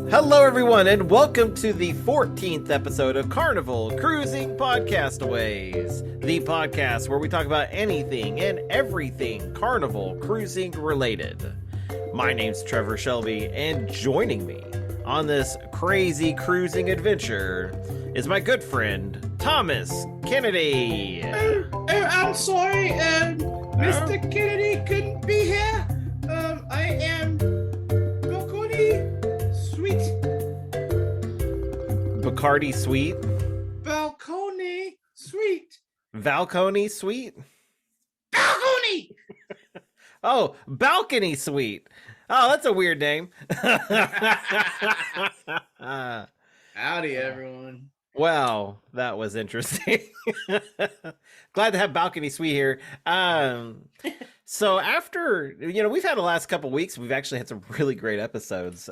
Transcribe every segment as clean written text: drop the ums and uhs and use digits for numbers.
Hello, everyone, and welcome to the 14th episode of Carnival Cruising Podcastaways, the podcast where we talk about anything and everything Carnival Cruising related. My name's Trevor Shelby, and joining me on this crazy cruising adventure is my good friend, Thomas Kennedy. I'm sorry, Mr. Kennedy couldn't be here. I am Bacardi Sweet? Balcony Sweet. Valcony Sweet? Balcony! Oh, Balcony Sweet. Oh, that's a weird name. Howdy, everyone. Wow, that was interesting. Glad to have Balcony Sweet here. So after, we've had the last couple weeks, we've actually had some really great episodes.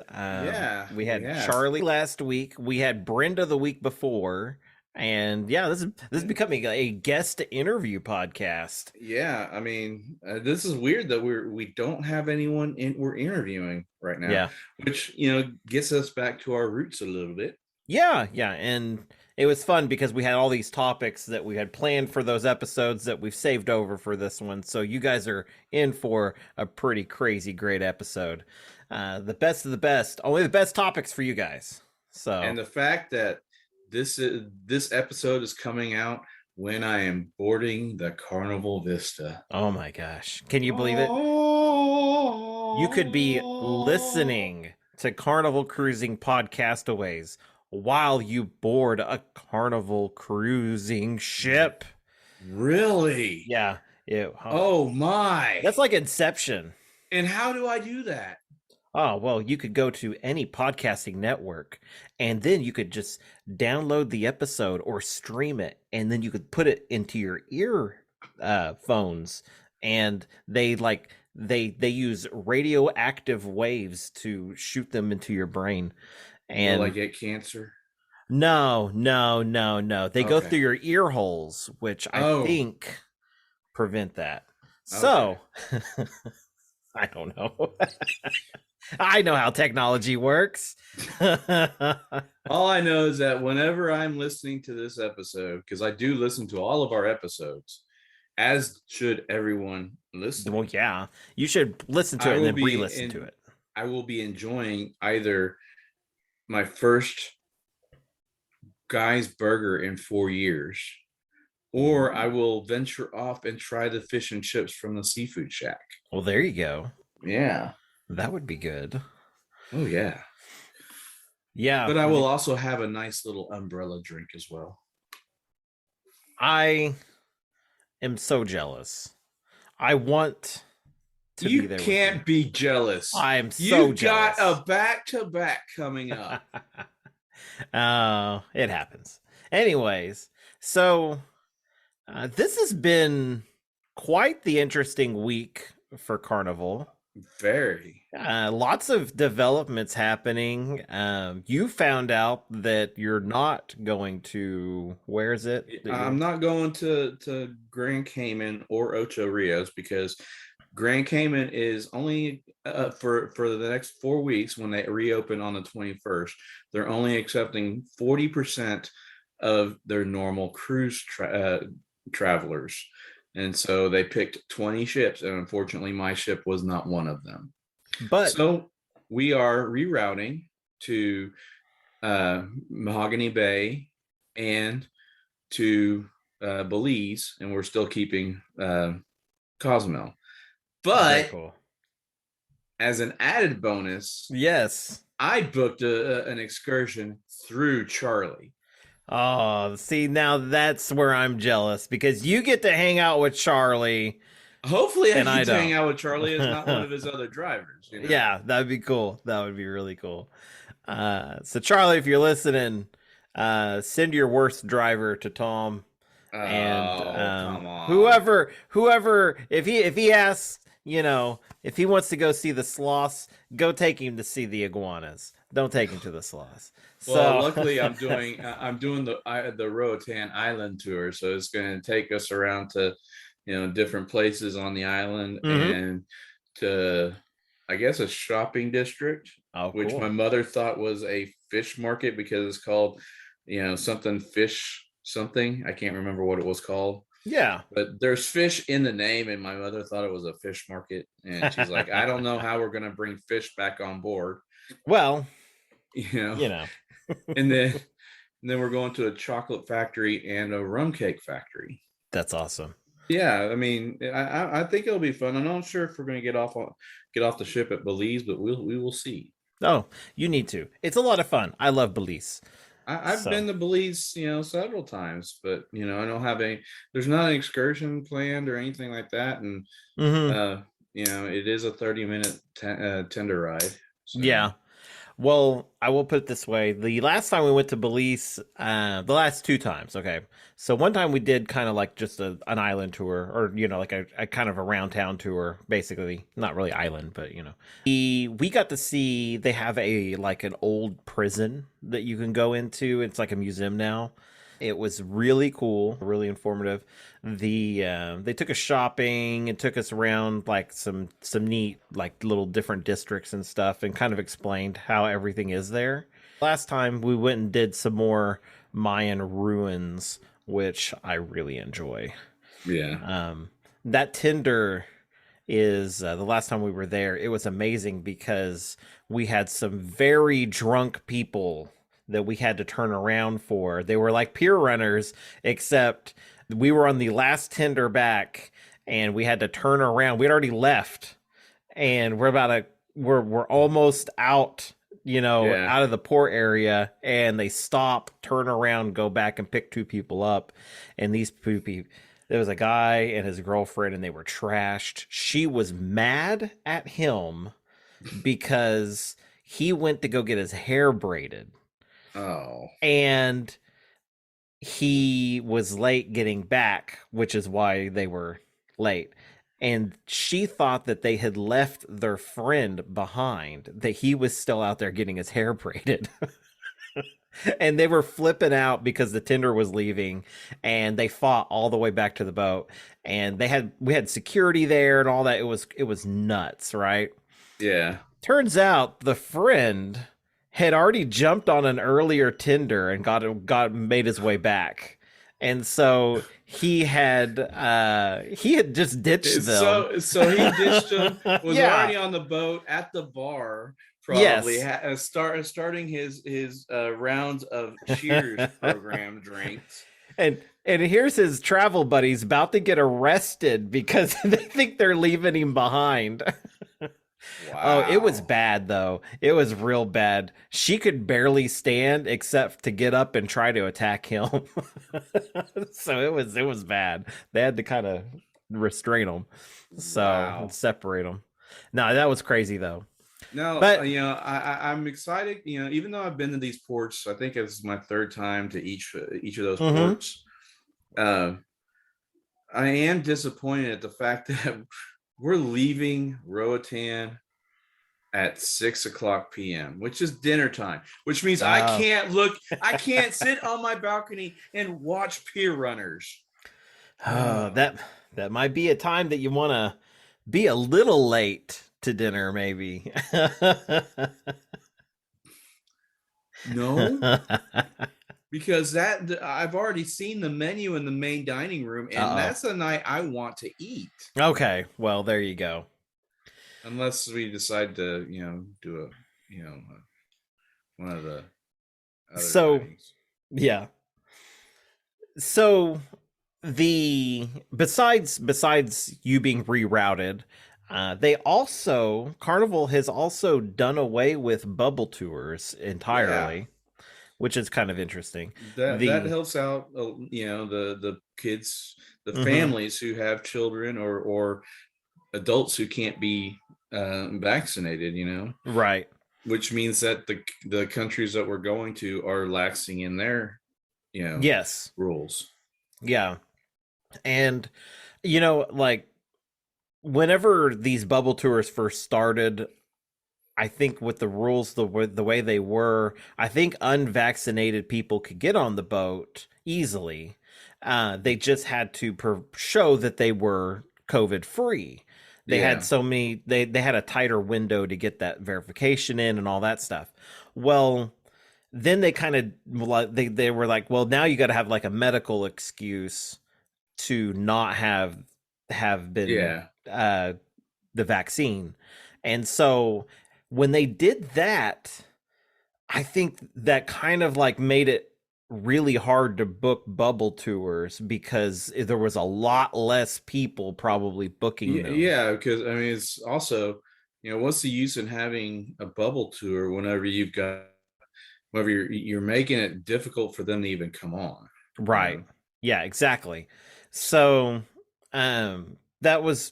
We had Charlie last week. We had Brenda the week before. And yeah, this is becoming a guest interview podcast. Yeah, I mean, this is weird that we don't have anyone we're interviewing right now. Yeah, which gets us back to our roots a little bit. Yeah, and it was fun because we had all these topics that we had planned for those episodes that we've saved over for this one. So you guys are in for a pretty crazy great episode. The best of the best, only the best topics for you guys. So, and the fact that this episode is coming out when I am boarding the Carnival Vista. Oh my gosh. Can you believe it? You could be listening to Carnival Cruising Podcastaways while you board a Carnival cruising ship. Really? Yeah. Oh my. That's like Inception. And how do I do that? Oh, well, you could go to any podcasting network and then you could just download the episode or stream it, and then you could put it into your earphones, and they use radioactive waves to shoot them into your brain. And will I get cancer? No. They go through your ear holes, which I think prevent that. So I don't know. I know how technology works. All I know is that whenever I'm listening to this episode, because I do listen to all of our episodes, as should everyone listen. Well, yeah, you should listen to it and then re-listen to it. I will be enjoying either my first Guy's Burger in 4 years, or I will venture off and try the fish and chips from the Seafood Shack. Well, there you go. Yeah. That would be good. Oh, yeah. Yeah. But I will also have a nice little umbrella drink as well. I am so jealous. I want to be there. You can't be jealous. I'm so jealous. You got a back-to-back coming up. Oh, it happens. Anyways, so this has been quite the interesting week for Carnival. Very. Lots of developments happening. You found out that you're not going to, where is it? I'm not going to Grand Cayman or Ocho Rios, because Grand Cayman is only for the next 4 weeks. When they reopen on the 21st, they're only accepting 40% of their normal cruise travelers. And so they picked 20 ships, and unfortunately my ship was not one of them. But so we are rerouting to Mahogany Bay and to Belize, and we're still keeping Cozumel. But cool. As an added bonus, yes, I booked an excursion through Charlie. Oh, see, now that's where I'm jealous, because you get to hang out with Charlie. Hopefully I get to hang out with Charlie as not one of his other drivers. Yeah, that'd be cool. That would be really cool. So Charlie, if you're listening, send your worst driver to Tom. And come on. whoever, if he asks, if he wants to go see the sloths, go take him to see the iguanas. Don't take him to the sloths. Well, luckily I'm doing the Roatan Island tour, so it's going to take us around to different places on the island, and to I guess, a shopping district, Oh, which my cool. mother thought was a fish market because it's called, something fish something. I can't remember what it was called. Yeah. But there's fish in the name, and my mother thought it was a fish market. And she's like, I don't know how we're going to bring fish back on board, Well, you know. you know, And then we're going to a chocolate factory and a rum cake factory. that's awesome. Yeah, I mean, I think it'll be fun. I'm not sure if we're going to get off the ship at Belize, but we will see. Oh, you need to. It's a lot of fun. I love Belize. I've So, been to Belize, several times, but I don't have any. There's not an excursion planned or anything like that, and mhm. uh, it is a 30-minute tender ride. So Yeah. Well, I will put it this way. The last time we went to Belize, the last two times, okay. So one time we did kind of like just an island tour, or like a kind of around town tour, basically. Not really island, but we got to see they have a like an old prison that you can go into. It's like a museum now. It was really cool, really informative. They took us shopping and took us around like some neat like little different districts and stuff, and kind of explained how everything is there. Last time we went and did some more Mayan ruins, which I really enjoy. yeah. That Tinder is the last time we were there. It was amazing because we had some very drunk people that we had to turn around for. They were like peer runners, except we were on the last Tinder back, and we had to turn around. We'd already left, and we're almost out, Yeah. out of the port area, and they stop, turn around, go back and pick two people up, and these two people. There was a guy and his girlfriend, and they were trashed. She was mad at him because he went to go get his hair braided, Oh. and he was late getting back, which is why they were late. And she thought that they had left their friend behind, that he was still out there getting his hair braided. And they were flipping out because the tender was leaving, and they fought all the way back to the boat, and we had security there and all that. It was nuts, right? Yeah. Turns out the friend had already jumped on an earlier Tinder and got made his way back. And so he had just ditched them. So he ditched him. Was Yeah. already on the boat at the bar, probably Yes. starting his rounds of Cheers program drinks. And here's his travel buddies about to get arrested because they think they're leaving him behind. Oh, it was Wow. bad though. It was real bad. She could barely stand except to get up and try to attack him. So it was bad. They had to kind of restrain him. So Wow. separate them. No, that was crazy though. No, But I'm excited. Even though I've been to these ports, I think it's my third time to each of those mhm. ports. Uh, I am disappointed at the fact that we're leaving Roatan at 6 o'clock p.m., which is dinner time, which means Oh. I can't sit on my balcony and watch pier runners. Oh, that might be a time that you want to be a little late to dinner, maybe. No, because that I've already seen the menu in the main dining room, and Uh-oh. that's the night I want to eat. Okay, well, there you go. Unless we decide to, do one of the other So, dinings. yeah. So the besides you being rerouted, they also Carnival has also done away with bubble tours Yeah, entirely, which is kind of interesting. that The helps out. The kids, the mhm, families who have children or adults who can't be vaccinated. right. Which means that the countries that we're going to are laxing in their you know Yes. rules. Yeah. And like whenever these bubble tours first started, I think with the rules the way they were, I think unvaccinated people could get on the boat easily. They just had to show that they were COVID free. They had Yeah. so many. They had a tighter window to get that verification in and all that stuff. Well, then they kind of they were like, well, now you got to have like a medical excuse to not have been Yeah. uh the vaccine. And so when they did that, I think that kind of like made it really hard to book bubble tours because there was a lot less people probably booking them. Yeah, because I mean, it's also, what's the use in having a bubble tour whenever you're making it difficult for them to even come on, you Right. know? Yeah, exactly. So that was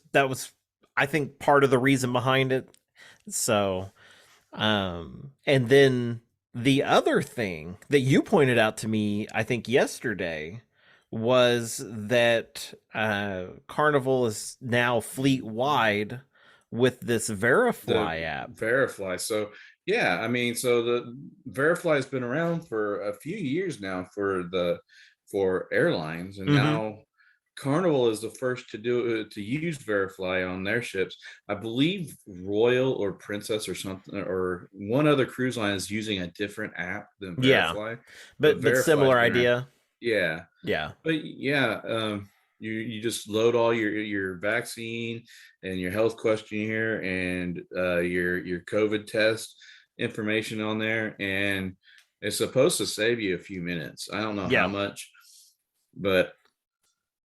I think part of the reason behind it. So and then the other thing that you pointed out to me, I think yesterday, was that Carnival is now fleet wide with this The Verifly app. Verifly. So yeah, I mean, so the Verifly has been around for a few years now for airlines, and Hmm. now Carnival is the first to use Verifly on their ships. I believe Royal or Princess or something or one other cruise line is using a different app than Yeah, Verifly, but but Verifly's similar been around. idea. Yeah, Yeah, but yeah, you just load all your vaccine and your health questionnaire and your COVID test information on there, and it's supposed to save you a few minutes. I don't know how yeah. much, but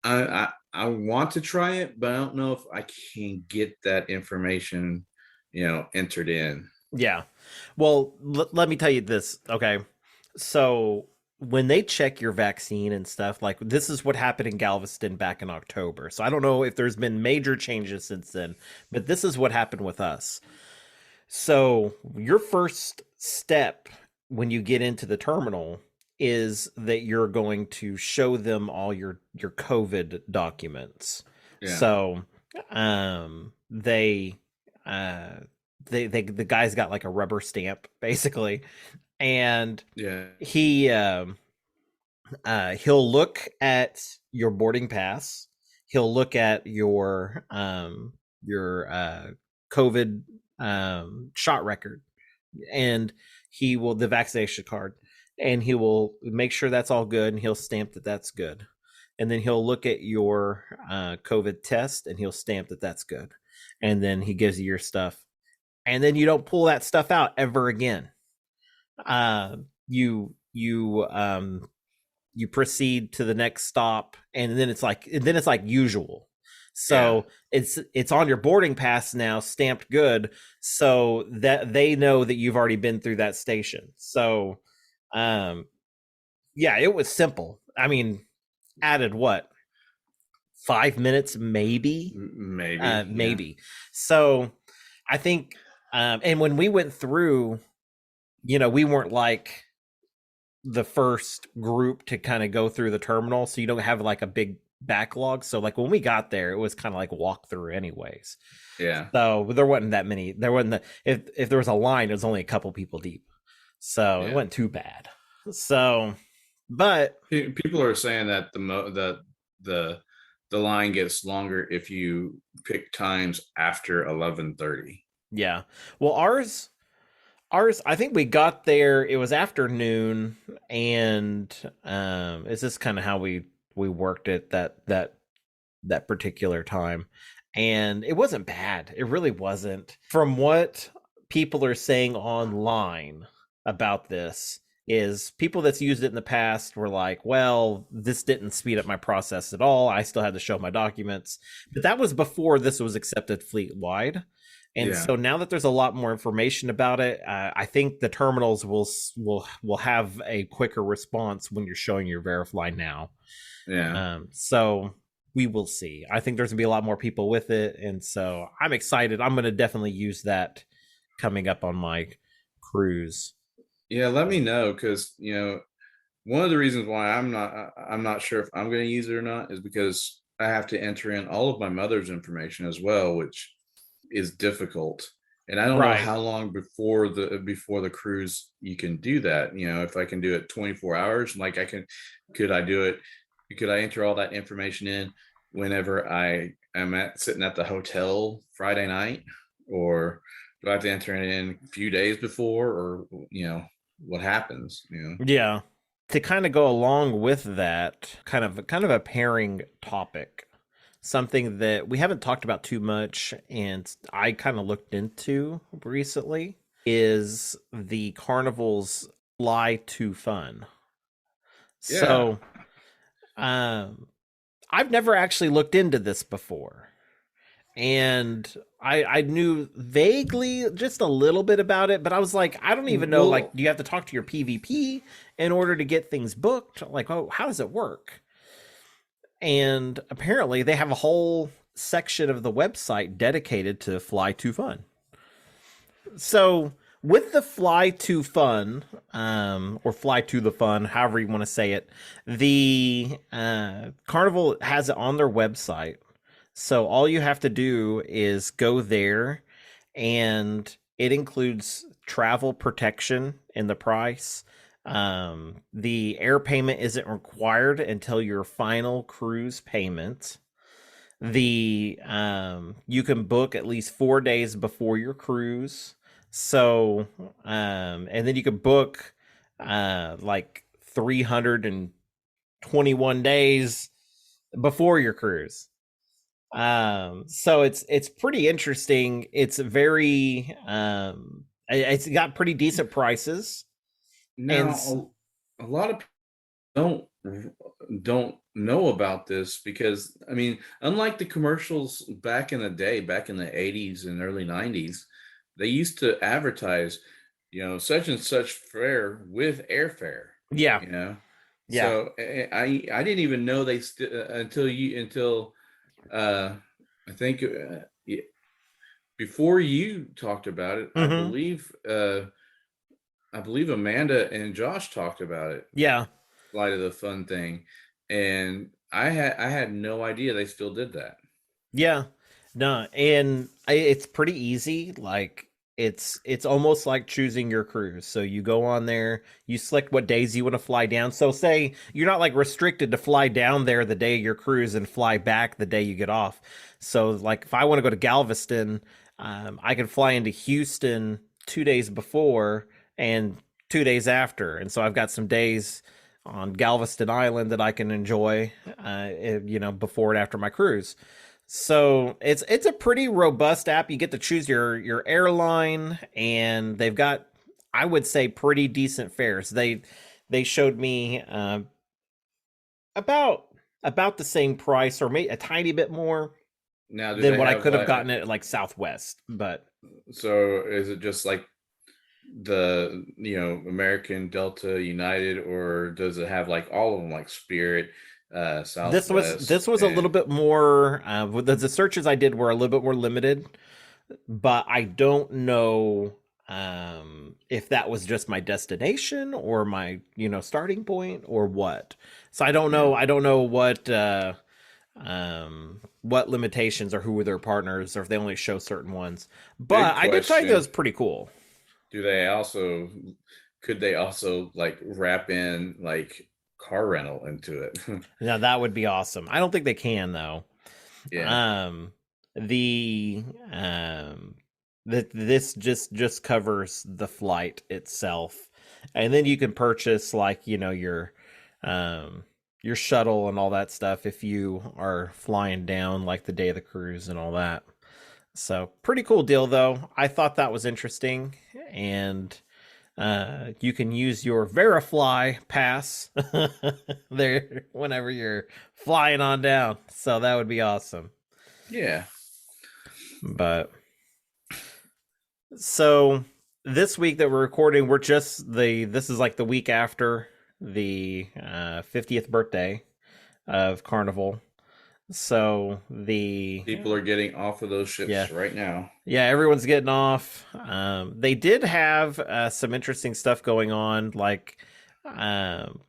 I want to try it, but I don't know if I can get that information, entered in. Yeah. Well, let me tell you this, okay? So, when they check your vaccine and stuff, like this is what happened in Galveston back in October. So, I don't know if there's been major changes since then, but this is what happened with us. So, your first step when you get into the terminal is that you're going to show them all your COVID documents. Yeah, So, they uh they the guy's got like a rubber stamp basically, and yeah, he he'll look at your boarding pass, he'll look at your COVID shot record, and he will the vaccination card, and he will make sure that's all good, and he'll stamp that that's good, and then he'll look at your COVID test, and he'll stamp that that's good, and then he gives you your stuff, and then you don't pull that stuff out ever again. uh you proceed to the next stop, and then it's like usual. yeah, So it's on your boarding pass now, stamped good, so that they know that you've already been through that station. So um yeah, it was simple. I mean, added what, 5 minutes maybe, maybe, yeah, maybe. So I think and when we went through, we weren't like the first group to kind of go through the terminal, so you don't have like a big backlog. So like when we got there, it was kind of like walk through anyways. yeah, So there wasn't that many. There wasn't if there was a line, it was only a couple people deep. So it yeah. wasn't too bad. So, but People are saying that the the line gets longer if you pick times after 11:30. yeah. Well, ours, I think we got there. It was afternoon, and it's just kind of how we worked it that particular time, and it wasn't bad. It really wasn't. From what people are saying online about this, is people that's used it in the past were like, well, this didn't speed up my process at all, I still had to show my documents. But that was before this was accepted fleet wide, and Yeah, so now that there's a lot more information about it, I think the terminals will have a quicker response when you're showing your Verifly now. yeah, So we will see. I think there's gonna be a lot more people with it, and so I'm excited. I'm gonna definitely use that coming up on my cruise. yeah. Let me know because one of the reasons why I'm not sure if I'm going to use it or not is because I have to enter in all of my mother's information as well, which is difficult. And I don't know Right. how long before the cruise you can do that. If I can do it 24 hours, like could I do it? Could I enter all that information in whenever I am sitting at the hotel Friday night, or do I have to enter it in a few days before, or what happens? Yeah. To kind of go along with that, kind of a pairing topic, something that we haven't talked about too much and I kind of looked into recently is the Carnival's Fly to Fun. Yeah. So, um I've never actually looked into this before. And I knew vaguely just a little bit about it, but I was like, I don't even know, like, Well, do you have to talk to your PvP in order to get things booked? Like, oh, how does it work? And apparently they have a whole section of the website dedicated to Fly to Fun. So with the Fly to Fun, or Fly to the Fun, however you want to say it, the Carnival has it on their website. So all you have to do is go there, and it includes travel protection in the price. The air payment isn't required until your final cruise payment. The You can book at least 4 days before your cruise. So and then you can book like 321 days before your cruise. So it's pretty interesting. It's very it's got pretty decent prices. And now a lot of people don't know about this, because I mean, unlike the commercials back in the day, back in the 80s and early 90s, they used to advertise, such and such fare with airfare, yeah, you know. yeah. So I didn't even know they until uh I think before you talked about it, Mhm. I believe Amanda and Josh talked about it, Yeah. Flight of the Fun thing, and I had no idea they still did that. Yeah. No, and it's pretty easy. Like it's almost like choosing your cruise. So you go on there, you select what days you want to fly down. So say you're not like restricted to fly down there the day of your cruise and fly back the day you get off. So like if I want to go to Galveston, I can fly into Houston 2 days before and 2 days after. And so I've got some days on Galveston Island that I can enjoy, before and after my cruise. So it's a pretty robust app. You get to choose your airline, and they've got, I would say, pretty decent fares. They showed me about about the same price, or maybe a tiny bit more Now, do than they what I have could have like, gotten at like Southwest. But so is it just like the American, Delta, United, or does it have like all of them, like Spirit, this Southwest, was a little and bit more. The searches I did were a little bit more limited, but I don't know if that was just my destination or my starting point or what. So I don't know. yeah? I don't know what limitations or who were their partners or if they only show certain ones. Good But I did find question. those pretty cool. Do they also Could they also like wrap in like car rental into it? Now that would be awesome. I don't think they can though. Yeah. Um, the that this just covers the flight itself, and then you can purchase like um your shuttle and all that stuff if you are flying down like the day of the cruise and all that. So pretty cool deal though. I thought that was interesting, and you can use your Verifly pass there whenever you're flying on down. So that would be awesome. Yeah. But so this week that we're recording, we're just this is like the week after the 50th birthday of Carnival. So People are getting off of those yeah, ships right now. yeah, everyone's getting off. They did have some interesting stuff going on. Like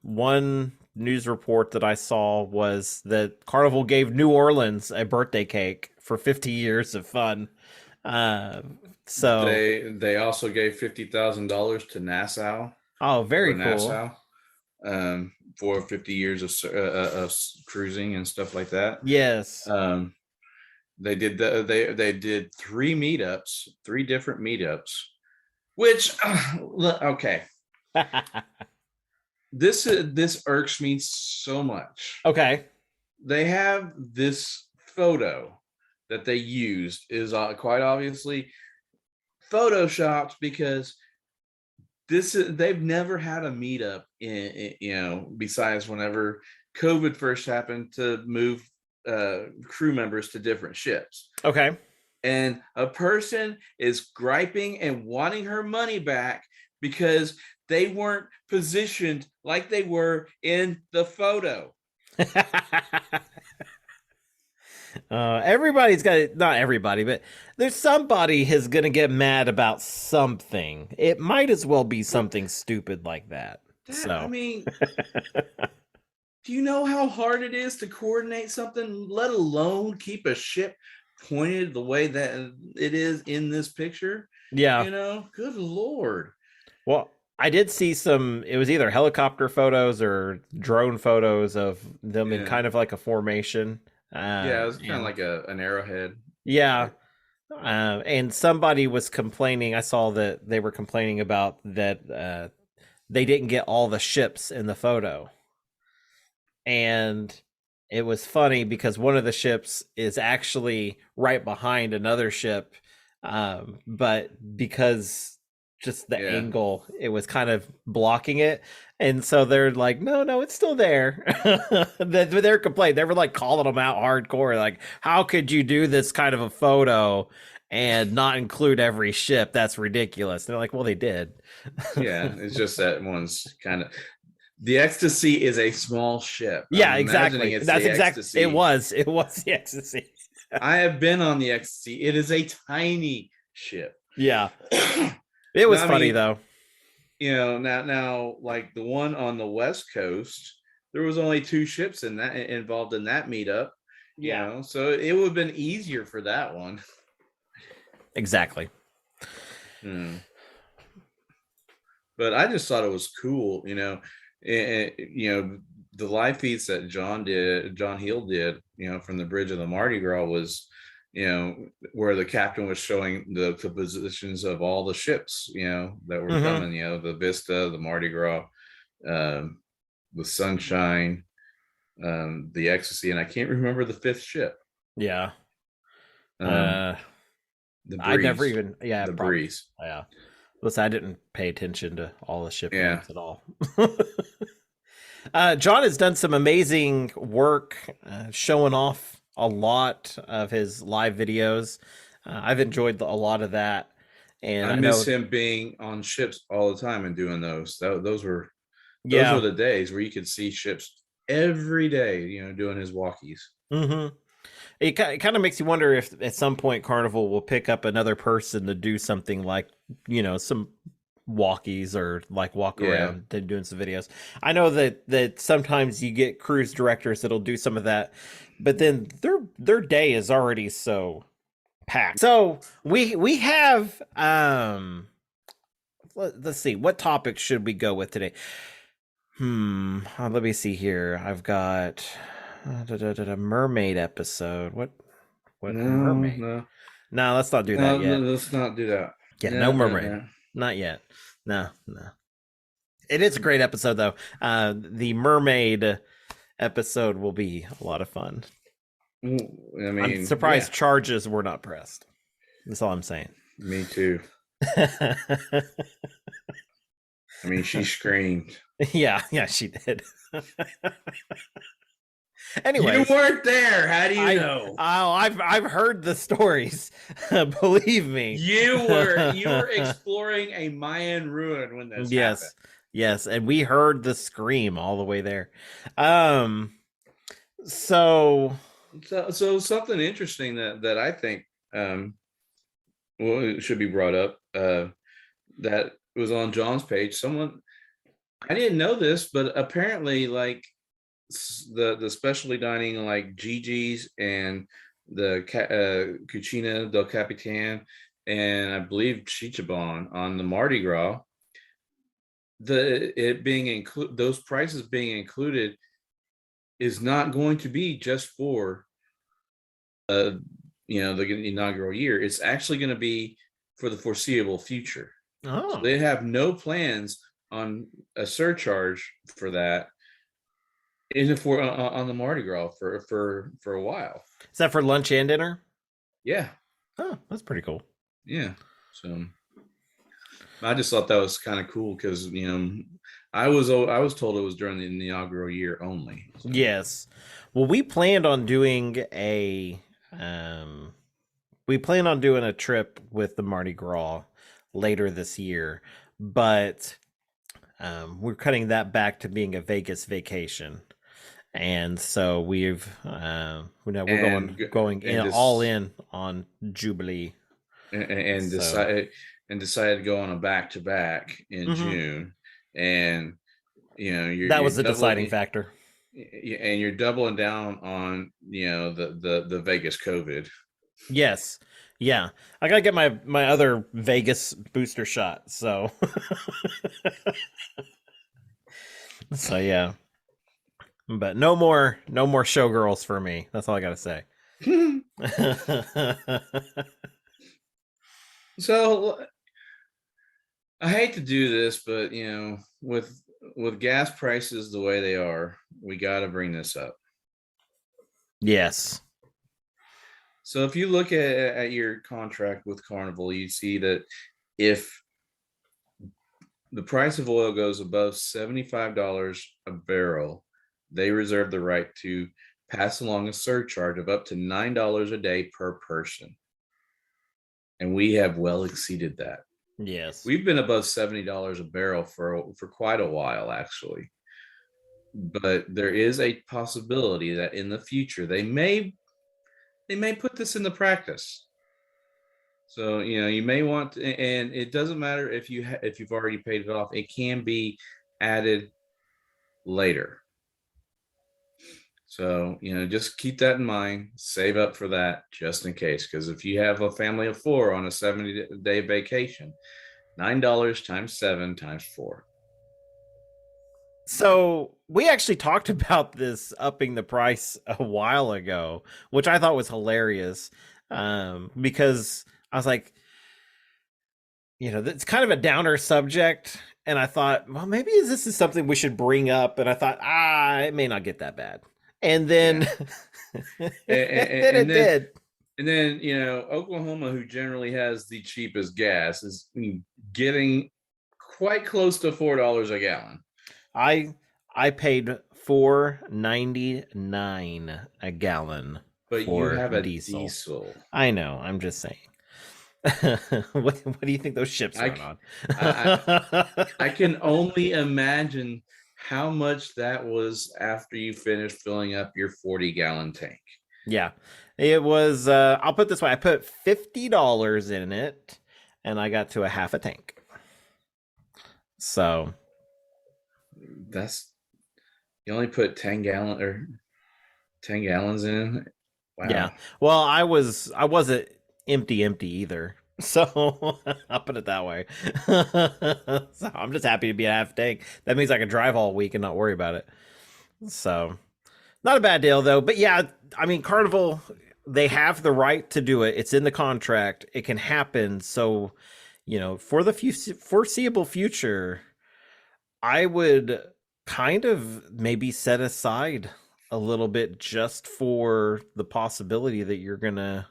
one news report that I saw was that Carnival gave New Orleans a birthday cake for 50 years of fun. Uh, so, They also gave $50,000 to Nassau, oh, or very cool. Nassau, for 50 years of cruising and stuff like that. Yes. They did they did three different meetups, which okay. This irks me so much. Okay. They have this photo that they used is quite obviously photoshopped, because they've never had a meetup besides whenever COVID first happened to move crew members to different ships. Okay. And a person is griping and wanting her money back because they weren't positioned like they were in the photo. Everybody's got, not everybody, but there's somebody who's gonna get mad about something. It might as well be something stupid like that. I mean, do you know how hard it is to coordinate something, let alone keep a ship pointed the way that it is in this picture? Yeah. Good Lord. Well, I did see it was either helicopter photos or drone photos of them in kind of like a formation. Yeah, it was kind of like an arrowhead. Yeah. And somebody was complaining. I saw that they were complaining about that they didn't get all the ships in the photo. And it was funny because one of the ships is actually right behind another ship. But because just the angle, it was kind of blocking it. And so they're like, no, it's still there. They're complaining. They were like calling them out hardcore. Like, how could you do this kind of a photo and not include every ship? That's ridiculous. And they're like, well, they did. Yeah, it's just that one's kind of, the Ecstasy is a small ship. Yeah, exactly. That's exactly. It was the Ecstasy. I have been on the Ecstasy. It is a tiny ship. Yeah. It was funny though. Now like the one on the West Coast, there was only 2 ships involved in that meetup. Yeah. So it would have been easier for that one. Exactly. But I just thought it was cool, the live feeds that John Heel did, from the bridge of the Mardi Gras was, where the captain was showing the positions of all the ships, that were coming, the Vista, the Mardi Gras, the Sunshine, the Ecstasy, and I can't remember the 5th ship. Yeah. The Breeze. I never even, the Breeze. Yeah. Listen, I didn't pay attention to all the ship names at all. John has done some amazing work showing off a lot of his live videos. I've enjoyed a lot of that. And I miss him being on ships all the time and doing those. Those were the days where you could see ships every day, doing his walkies. Mm-hmm. It kind of makes you wonder if at some point Carnival will pick up another person to do something like, some walkies or like walk around and doing some videos. I know that sometimes you get cruise directors that'll do some of that, but then their day is already so packed. So we have let's see, what topic should we go with today? Let me see here. I've got mermaid episode. What mermaid? No, let's not do that yet. Let's not do that. Yeah, no mermaid. Not yet. No. It is a great episode though. The mermaid episode will be a lot of fun. I'm surprised charges were not pressed. That's all I'm saying. Me too. She screamed. Yeah, she did. Anyway, you weren't there. How do you know? Oh, I've heard the stories. Believe me. You were exploring a Mayan ruin when this happened. Yes, and we heard the scream all the way there. So something interesting that I think it should be brought up, that was on John's page. I didn't know this, but apparently like the specialty dining like Gigi's and the Cucina del Capitan and I believe Chichaban on the Mardi Gras, those prices being included is not going to be just for the inaugural year. It's actually going to be for the foreseeable future. So they have no plans on a surcharge for that on the Mardi Gras for a while. Is that for lunch and dinner? Yeah. Oh, that's pretty cool. Yeah. So I just thought that was kind of cool because I was told it was during the inaugural year only. So. Yes. Well, we planned on doing a trip with the Mardi Gras later this year, but we're cutting that back to being a Vegas vacation. And so we're going all in on Jubilee, and decided to go on a back-to-back in June, and that was the deciding factor. And you're doubling down on the Vegas COVID. Yes, yeah, I gotta get my other Vegas booster shot. So, so yeah. But no more showgirls for me. That's all I gotta say. So I hate to do this, but with gas prices the way they are, we got to bring this up. Yes. So if you look at your contract with Carnival, you see that if the price of oil goes above $75 a barrel, they reserve the right to pass along a surcharge of up to $9 a day per person. And we have well exceeded that. Yes. We've been above $70 a barrel for quite a while, actually. But there is a possibility that in the future they may put this into practice. So you may want to, and it doesn't matter if you've already paid it off. It can be added later. So just keep that in mind. Save up for that just in case, because if you have a family of 4 on a 70-day vacation, $9 times 7 times 4. So we actually talked about this upping the price a while ago, which I thought was hilarious, because I was like, it's kind of a downer subject, and I thought, well, maybe this is something we should bring up, and I thought, it may not get that bad, and then, and then it did. And then Oklahoma, who generally has the cheapest gas, is getting quite close to $4 a gallon. I paid $4.99 a gallon, but for you have a diesel. I know. I'm just saying. what do you think those ships are on? I can only imagine how much that was after you finished filling up your 40-gallon tank. Yeah, it was. I'll put it this way: I put $50 in it, and I got to a half a tank. So you only put 10 gallons in. Wow. Yeah. Well, I wasn't empty either. So I'll put it that way. So I'm just happy to be a half tank. That means I can drive all week and not worry about it. So not a bad deal though. But yeah, I mean, Carnival, they have the right to do it. It's in the contract. It can happen. So, for the foreseeable future, I would kind of maybe set aside a little bit just for the possibility that you're gonna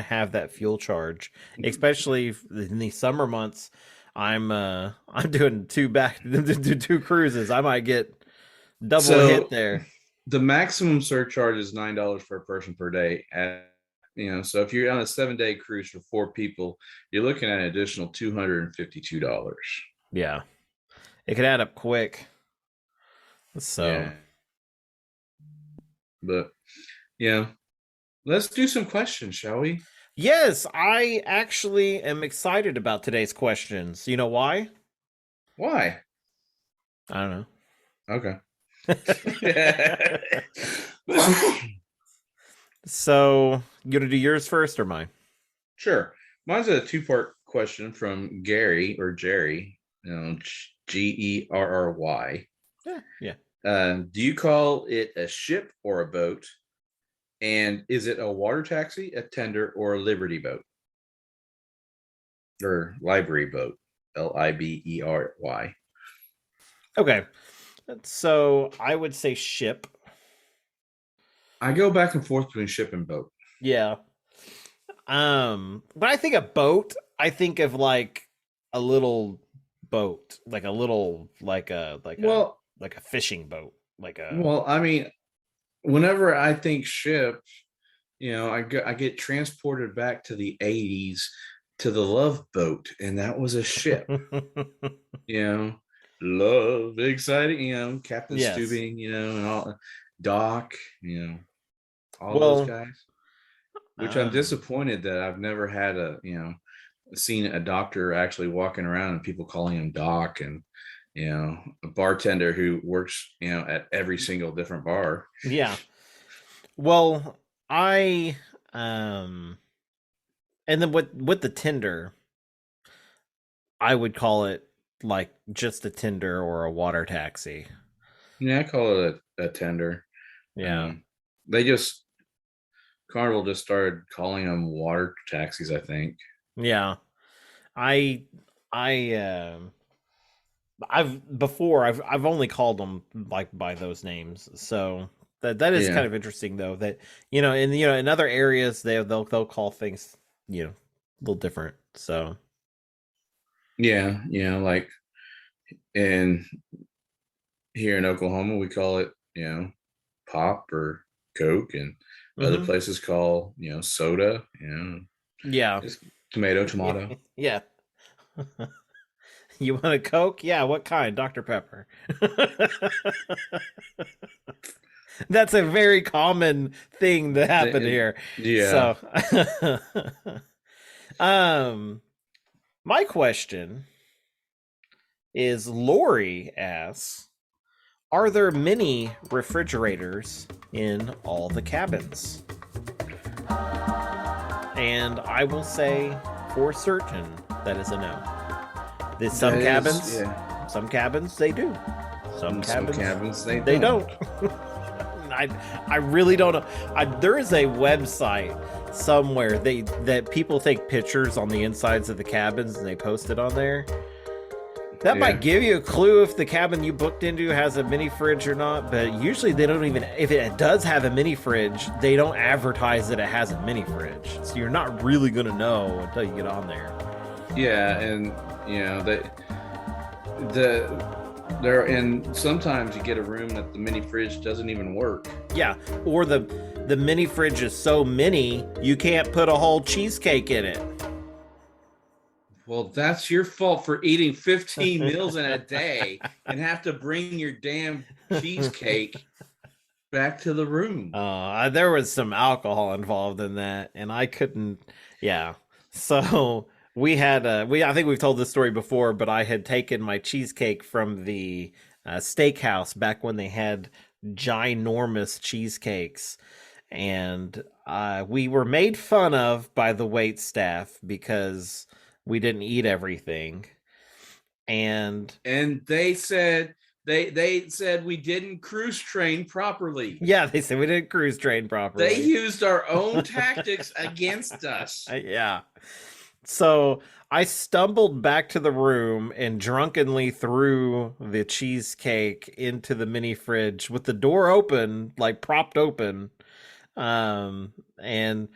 have that fuel charge, especially in the summer months. I'm doing two cruises. I might get double hit there. The maximum surcharge is $9 per person per day. So if you're on a 7-day cruise for 4 people, you're looking at an additional $252. Yeah, it could add up quick. So, yeah. But let's do some questions, shall we? Yes, I actually am excited about today's questions. You know why? Why? I don't know. Okay. So, you gonna do yours first or mine? Sure. Mine's a 2-part question from Gary or Jerry. Gerry. Yeah. Do you call it a ship or a boat? And is it a water taxi, a tender, or a Liberty boat? Or library boat? Libery. Okay. So I would say ship. I go back and forth between ship and boat. Yeah. But I think a boat, I think of like a little boat, like a little Well, like a fishing boat, like a well, I mean, whenever I think ship, I get transported back to the 80s to the Love Boat, and that was a ship. you know, Love, exciting, Captain Yes. Stubing, and all Doc, all those Well, guys. Which I'm um disappointed that I've never had seen a doctor actually walking around and people calling him Doc, and a bartender who works at every single different bar. yeah. Well, I and then with the Tinder, I would call it like just a Tinder or a water taxi. Yeah, I call it a tender. Yeah. um they just Carnival just started calling them water taxis, I think. Yeah. I I I've only called them like by those names. So that is Yeah, kind of interesting though that in other areas they'll call things, a little different. So yeah, like in here in Oklahoma we call it pop or Coke, and other mhm. places call soda, Yeah. just tomato. Yeah. You want a Coke? Yeah, what kind? Dr. Pepper. That's a very common thing that happened here. Yeah, So um my question is, Lori asks, are there many refrigerators in all the cabins? And I will say for certain that is a no. There's that is, yeah. some cabins they do. Some Some cabins cabins they don't. I really don't know. There is a website somewhere that people take pictures on the insides of the cabins and they post it on there. That might Yeah, give you a clue if the cabin you booked into has a mini fridge or not, but usually they don't even, if it does have a mini fridge, they don't advertise that it has a mini fridge. So you're not really going to know until you get on there. yeah, and there, and sometimes you get a room that the mini fridge doesn't even work. Yeah, or the mini fridge is so mini, you can't put a whole cheesecake in it. Well, that's your fault for eating 15 meals in a day and have to bring your damn cheesecake back to the room. There was some alcohol involved in that, and I couldn't. Yeah, so I think we've told this story before, but I had taken my cheesecake from the steakhouse back when they had ginormous cheesecakes, and we were made fun of by the wait staff because we didn't eat everything, and And they said we didn't cruise train properly. yeah, they said we didn't cruise train They properly. used our own tactics against us. Yeah. So I stumbled back to the room and drunkenly threw the cheesecake into the mini fridge with the door open, like propped open. And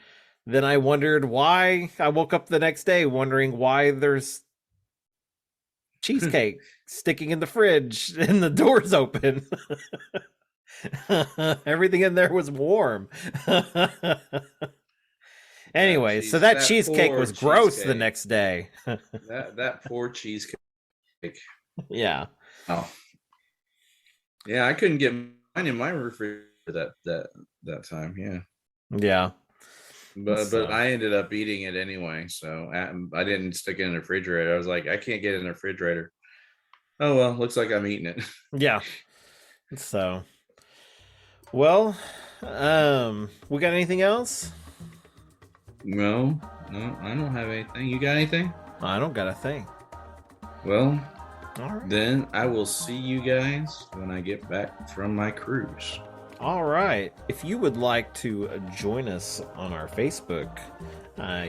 then I wondered why. I woke up the next day wondering why there's cheesecake sticking in the fridge and the door's open. Everything in there was warm. Anyway, so that cheesecake poor was gross the cheesecake. next day. That poor cheesecake. Yeah. Oh, yeah, I couldn't get mine in my refrigerator that time. Yeah, Yeah. but So, I ended up eating it anyway, so I didn't stick it in the refrigerator. I was like, I can't get it in the refrigerator. Oh well, looks like I'm eating it. yeah. So, well, we got anything else? No, I don't have anything. You got anything? I don't got a thing. Well, All right. Then I will see you guys when I get back from my cruise. All right. If you would like to join us on our Facebook,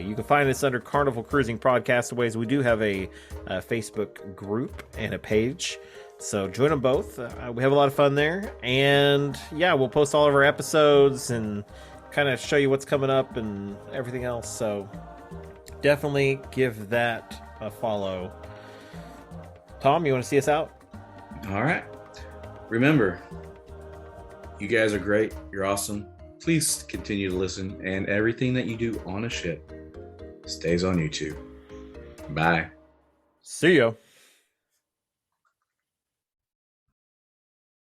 you can find us under Carnival Cruising Podcastaways. We do have a Facebook group and a page, so join them both. We have a lot of fun there, and yeah, we'll post all of our episodes and kind of show you what's coming up and everything else. So definitely give that a follow. Tom, you want to see us out? All right. Remember, you guys are great. You're awesome. Please continue to listen, and everything that you do on a ship stays on YouTube. Bye. See ya.